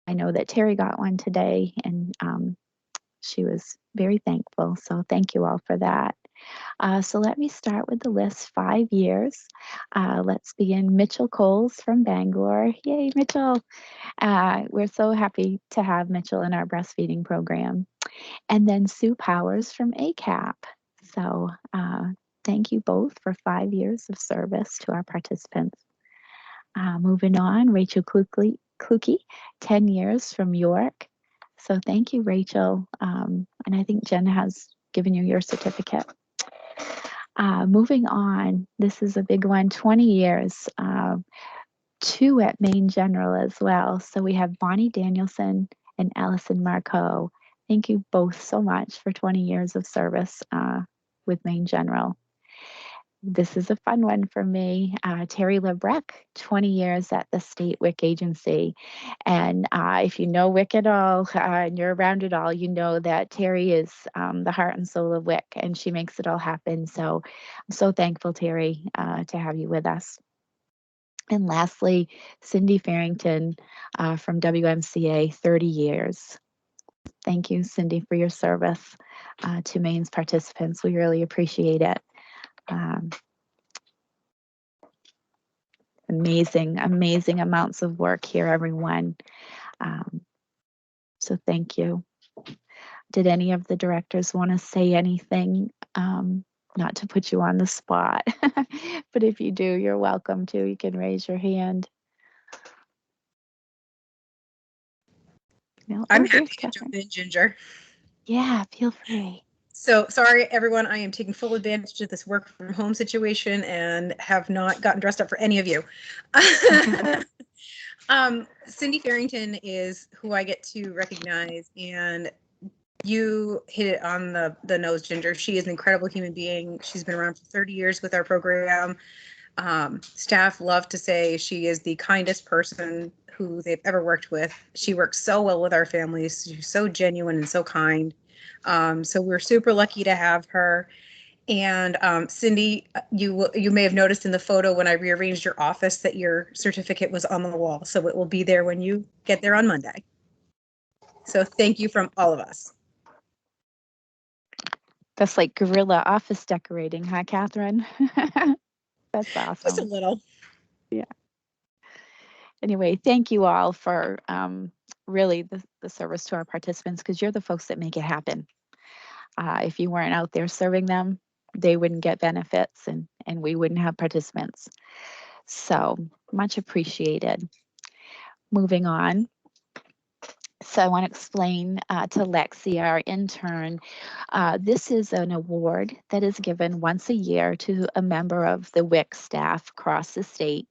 I know that Terry got one today, and she was very thankful. So thank you all for that. So let me start with the list, 5 years. Let's begin. Mitchell Coles from Bangor. Yay, Mitchell. We're so happy to have Mitchell in our breastfeeding program. And then Sue Powers from ACAP. So thank you both for 5 years of service to our participants. Moving on, Rachel Kluke, 10 years from York. So thank you, Rachel. And I think Jen has given you your certificate. Moving on, this is a big one, 20 years, 2 at Maine General as well. So we have Bonnie Danielson and Allison Marcoux. Thank you both so much for 20 years of service with Maine General. This is a fun one for me. Terry Lebrecht, 20 years at the State WIC agency. And if you know WIC at all and you're around it all, you know that Terry is the heart and soul of WIC, and she makes it all happen. So I'm so thankful, Terry, to have you with us. And lastly, Cindy Farrington from WMCA, 30 years. Thank you, Cindy, for your service to Maine's participants. We really appreciate it. Amazing amounts of work here, everyone. So thank you. Did any of the directors want to say anything? Not to put you on the spot, but if you do, you're welcome to. You can raise your hand. No? I'm happy to jump in, Ginger. Yeah, feel free. So sorry, everyone. I am taking full advantage of this work from home situation and have not gotten dressed up for any of you. Cindy Farrington is who I get to recognize, and you hit it on the nose, Ginger. She is an incredible human being. She's been around for 30 years with our program. Staff love to say she is the kindest person who they've ever worked with. She works so well with our families. She's so genuine and so kind. So we're super lucky to have her. And Cindy, you may have noticed in the photo when I rearranged your office that your certificate was on the wall. So it will be there when you get there on Monday. So thank you from all of us. That's like guerrilla office decorating, huh, Catherine? That's awesome. Just a little. Yeah. Anyway, thank you all for really the service to our participants, because you're the folks that make it happen. If you weren't out there serving them, they wouldn't get benefits and we wouldn't have participants. So much appreciated. Moving on. So I want to explain to Lexi, our intern, this is an award that is given once a year to a member of the WIC staff across the state.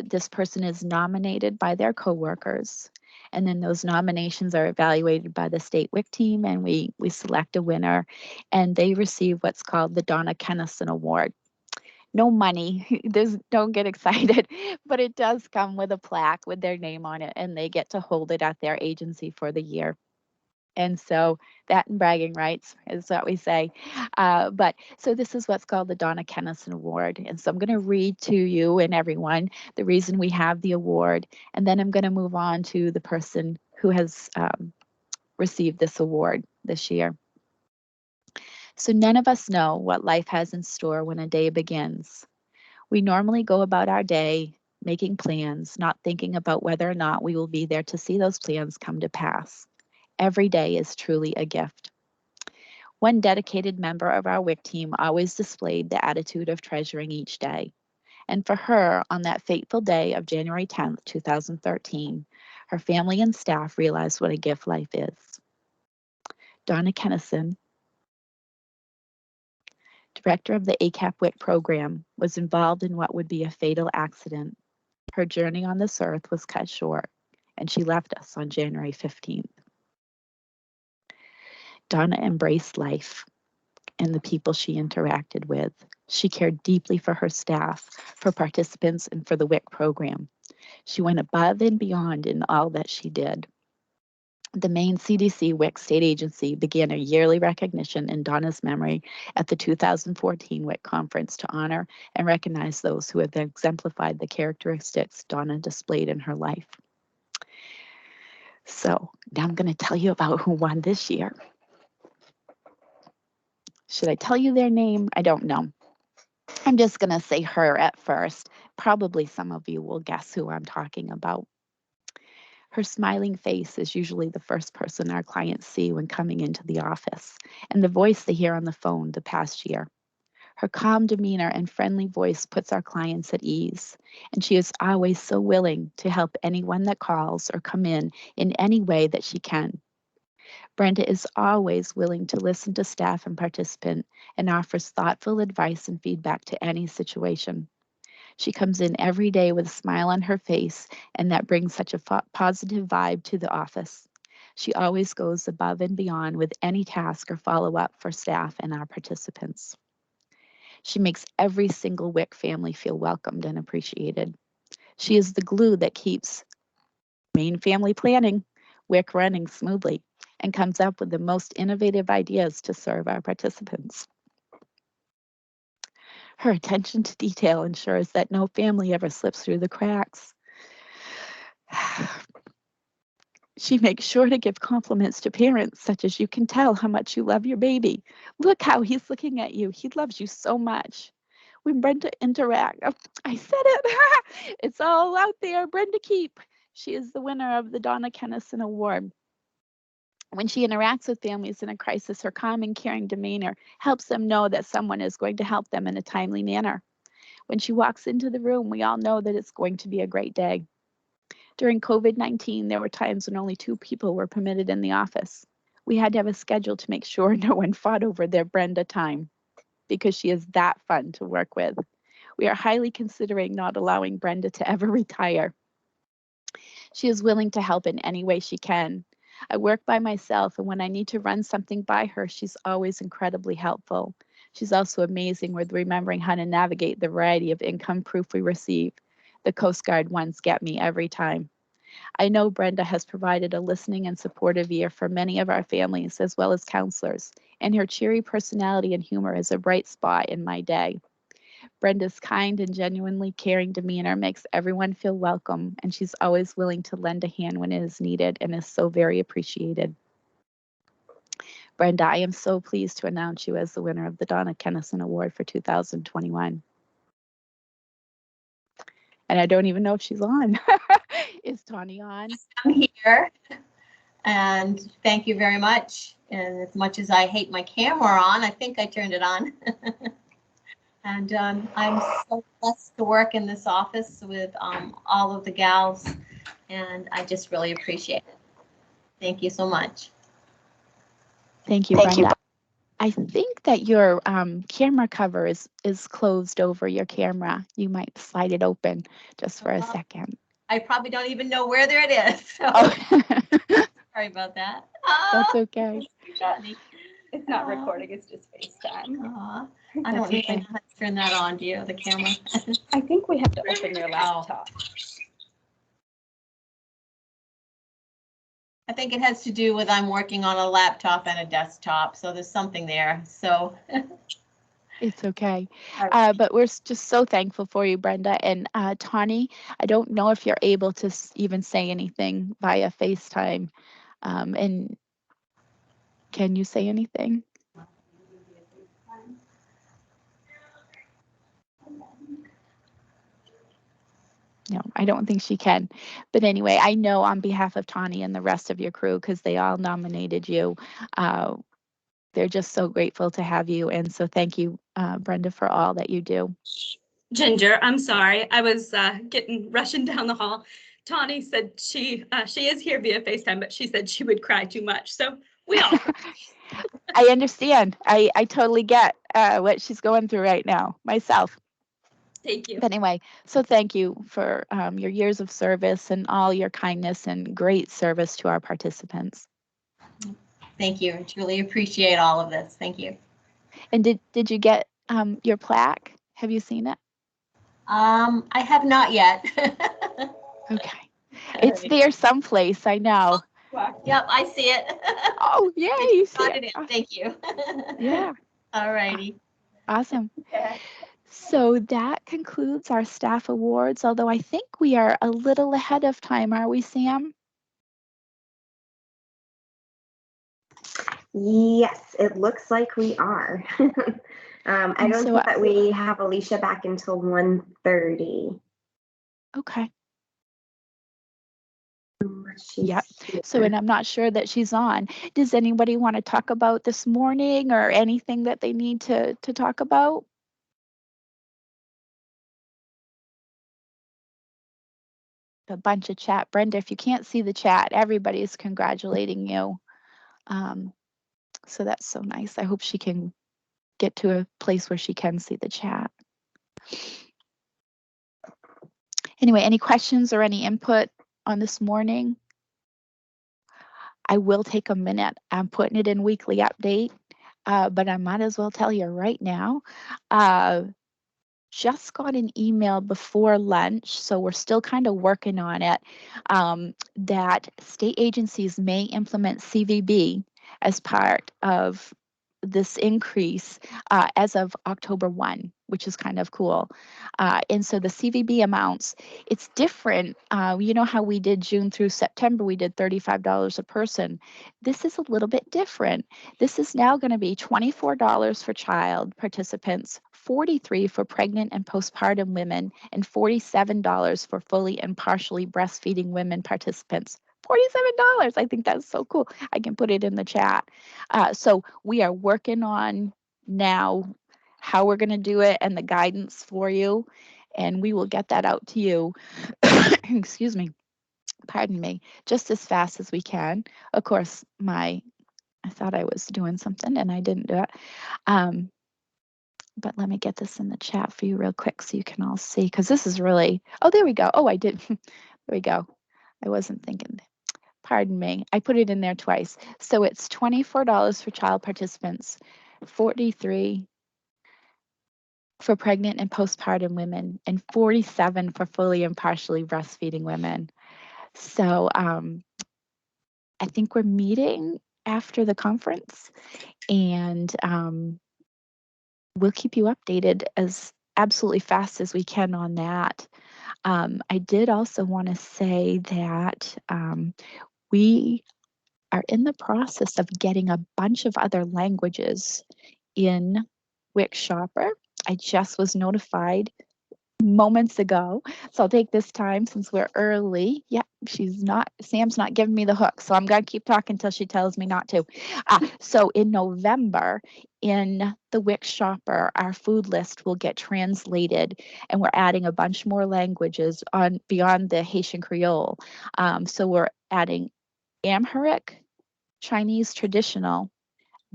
This person is nominated by their coworkers, and then those nominations are evaluated by the state WIC team, and we select a winner, and they receive what's called the Donna Kennison Award. No money, don't get excited, but it does come with a plaque with their name on it, and they get to hold it at their agency for the year. And so that and bragging rights is what we say. But so this is what's called the Donna Kennison Award. And so I'm going to read to you and everyone the reason we have the award. And then I'm going to move on to the person who has received this award this year. So none of us know what life has in store when a day begins. We normally go about our day making plans, not thinking about whether or not we will be there to see those plans come to pass. Every day is truly a gift. One dedicated member of our WIC team always displayed the attitude of treasuring each day. And for her, on that fateful day of January 10th, 2013, her family and staff realized what a gift life is. Donna Kennison, director of the ACAP WIC program, was involved in what would be a fatal accident. Her journey on this earth was cut short, and she left us on January 15th. Donna embraced life and the people she interacted with. She cared deeply for her staff, for participants, and for the WIC program. She went above and beyond in all that she did. The Maine CDC WIC State Agency began a yearly recognition in Donna's memory at the 2014 WIC conference to honor and recognize those who have exemplified the characteristics Donna displayed in her life. So now I'm going to tell you about who won this year. Should I tell you their name? I don't know. I'm just going to say her at first. Probably some of you will guess who I'm talking about. Her smiling face is usually the first person our clients see when coming into the office, and the voice they hear on the phone the past year. Her calm demeanor and friendly voice puts our clients at ease, and she is always so willing to help anyone that calls or come in any way that she can. Brenda is always willing to listen to staff and participant and offers thoughtful advice and feedback to any situation. She comes in every day with a smile on her face, and that brings such a positive vibe to the office. She always goes above and beyond with any task or follow up for staff and our participants. She makes every single WIC family feel welcomed and appreciated. She is the glue that keeps Maine family planning WIC running smoothly and comes up with the most innovative ideas to serve our participants. Her attention to detail ensures that no family ever slips through the cracks. She makes sure to give compliments to parents, such as, "You can tell how much you love your baby. Look how he's looking at you. He loves you so much." When Brenda interacts, oh, I said it. It's all out there. Brenda Keep. She is the winner of the Donna Kennison Award. When she interacts with families in a crisis, her calm and caring demeanor helps them know that someone is going to help them in a timely manner. When she walks into the room, we all know that it's going to be a great day. During COVID-19, there were times when only 2 people were permitted in the office. We had to have a schedule to make sure no one fought over their Brenda time because she is that fun to work with. We are highly considering not allowing Brenda to ever retire. She is willing to help in any way she can. I work by myself, and when I need to run something by her, she's always incredibly helpful. She's also amazing with remembering how to navigate the variety of income proof we receive. The Coast Guard ones get me every time. I know Brenda has provided a listening and supportive ear for many of our families as well as counselors, and her cheery personality and humor is a bright spot in my day. Brenda's kind and genuinely caring demeanor makes everyone feel welcome, and she's always willing to lend a hand when it is needed and is so very appreciated. Brenda, I am so pleased to announce you as the winner of the Donna Kennison Award for 2021. And I don't even know if she's on. Is Tawny on? I'm here, and thank you very much. And as much as I hate my camera on, I think I turned it on. And I'm so blessed to work in this office with all of the gals, and I just really appreciate it. Thank you so much. Thank you, Brenda. I think that your camera cover is closed over your camera. You might slide it open just for a second. I probably don't even know where it is. So sorry about that. That's okay. It's not recording, it's just FaceTime. I don't even know how to turn that on, do you, the camera? I think we have to open your laptop. I think it has to do with I'm working on a laptop and a desktop, so there's something there. So it's okay. But we're just so thankful for you, Brenda. And Tawny, I don't know if you're able to even say anything via FaceTime. And can you say anything? No, I don't think she can. But anyway, I know on behalf of Tawny and the rest of your crew, because they all nominated you, they're just so grateful to have you. And so thank you, Brenda, for all that you do. Ginger, I'm sorry. I was rushing down the hall. Tawny said she is here via FaceTime, but she said she would cry too much. So we all I understand. I totally get what she's going through right now myself. Thank you. But anyway, so thank you for your years of service and all your kindness and great service to our participants. Thank you. I truly appreciate all of this. Thank you. And did you get your plaque? Have you seen it? I have not yet. Okay. It's there someplace, I know. Yep, I see it. Oh, yay. You see it. Thank you. Yeah. All righty. Awesome. So that concludes our staff awards, although I think we are a little ahead of time, are we, Sam? Yes, it looks like we are. I And don't so, think that we have Alicia back until 1:30. okay. She's Yep. So, here. and I'm not sure that she's on. Does anybody want to talk about this morning or anything that they need to talk about? A bunch of chat. Brenda, if you can't see the chat, everybody's congratulating you. So that's so nice. I hope she can get to a place where she can see the chat. Anyway, any questions or any input on this morning? I will take a minute. I'm putting it in weekly update, but I might as well tell you right now. Just got an email before lunch, so we're still kind of working on it, that state agencies may implement CVB as part of this increase as of October 1, which is kind of cool. And so the CVB amounts, it's different. You know how we did June through September, we did $35 a person. This is a little bit different. This is now going to be $24 for child participants, $43 for pregnant and postpartum women, and $47 for fully and partially breastfeeding women participants. $47. I think that's so cool. I can put it in the chat. So we are working on now how we're going to do it and the guidance for you, and we will get that out to you. Excuse me. Pardon me. Just as fast as we can. Of course, I thought I was doing something and I didn't do it. But let me get this in the chat for you real quick so you can all see, because this is really, oh, there we go. Oh, I did. There we go. I wasn't thinking. Pardon me. I put it in there twice. So it's $24 for child participants, $43 for pregnant and postpartum women, and $47 for fully and partially breastfeeding women. So I think we're meeting after the conference, and we'll keep you updated as absolutely fast as we can on that. I did also want to say that we are in the process of getting a bunch of other languages in WIC Shopper. I just was notified moments ago. So I'll take this time since we're early. Yeah, Sam's not giving me the hook. So I'm going to keep talking until she tells me not to. So in November, in the WIC Shopper, our food list will get translated, and we're adding a bunch more languages on beyond the Haitian Creole. So we're adding Amharic, Chinese traditional,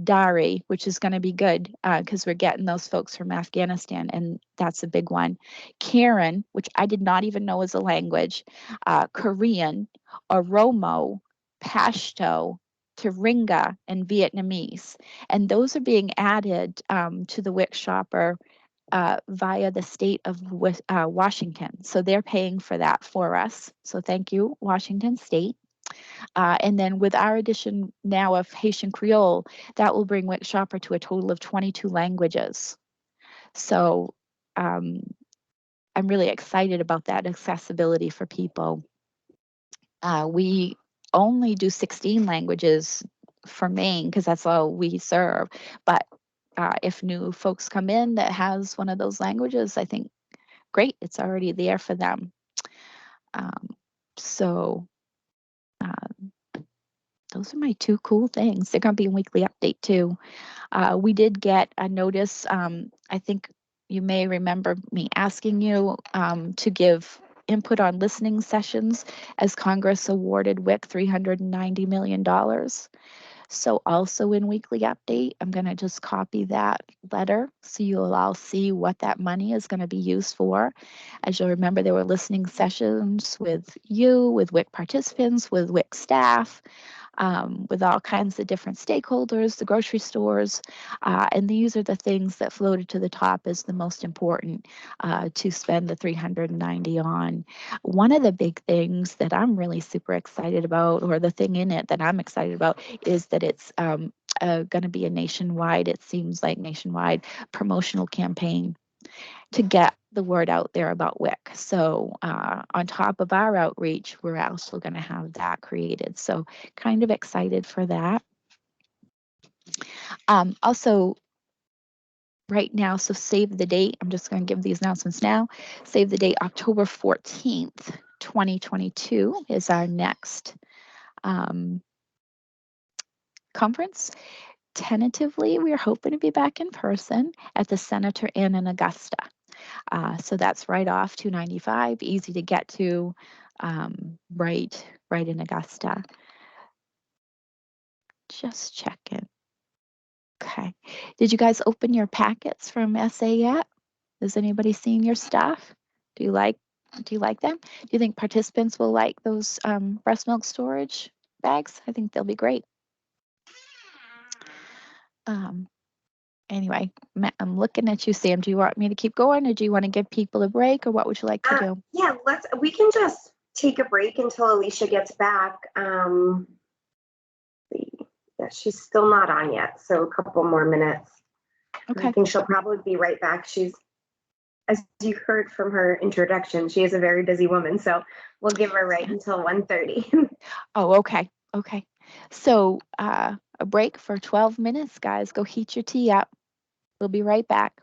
Dari, which is going to be good because we're getting those folks from Afghanistan, and that's a big one. Karen, which I did not even know was a language, Korean, Oromo, Pashto, Tiringa, and Vietnamese. And those are being added to the WIC Shopper via the state of Washington. So they're paying for that for us. So thank you, Washington State. And then with our addition now of Haitian Creole, that will bring WIC Shopper to a total of 22 languages. So I'm really excited about that accessibility for people. We only do 16 languages for Maine because that's all we serve. But if new folks come in that has one of those languages, I think great, it's already there for them. So those are my two cool things. They're going to be a weekly update too. We did get a notice. I think you may remember me asking you to give input on listening sessions as Congress awarded WIC $390 million. So also in weekly update, I'm going to just copy that letter so you'll all see what that money is going to be used for. As you'll remember, there were listening sessions with you, with WIC participants, with WIC staff, with all kinds of different stakeholders, the grocery stores, and these are the things that floated to the top as the most important to spend the 390 on. One of the big things that I'm really super excited about, or the thing in it that I'm excited about, is that it's going to be a nationwide, it seems like nationwide promotional campaign to get the word out there about WIC. So on top of our outreach, we're also going to have that created. So kind of excited for that. Also, right now, so save the date. I'm just going to give these announcements now. Save the date, October 14th, 2022 is our next conference. Tentatively, we are hoping to be back in person at the Senator Inn in Augusta. So that's right off 295, easy to get to, right in Augusta. Just checking. Okay. Did you guys open your packets from SA yet? Has anybody seen your stuff? Do you like them? Do you think participants will like those breast milk storage bags? I think they'll be great. Anyway, I'm looking at you, Sam. Do you want me to keep going, or do you want to give people a break, or what would you like to do? Yeah, we can just take a break until Alicia gets back. Yeah, she's still not on yet, so a couple more minutes. Okay. I think she'll probably be right back. She's, as you heard from her introduction, she is a very busy woman, so we'll give her right until 1:30. Oh, okay. Okay. So a break for 12 minutes, guys. Go heat your tea up. We'll be right back.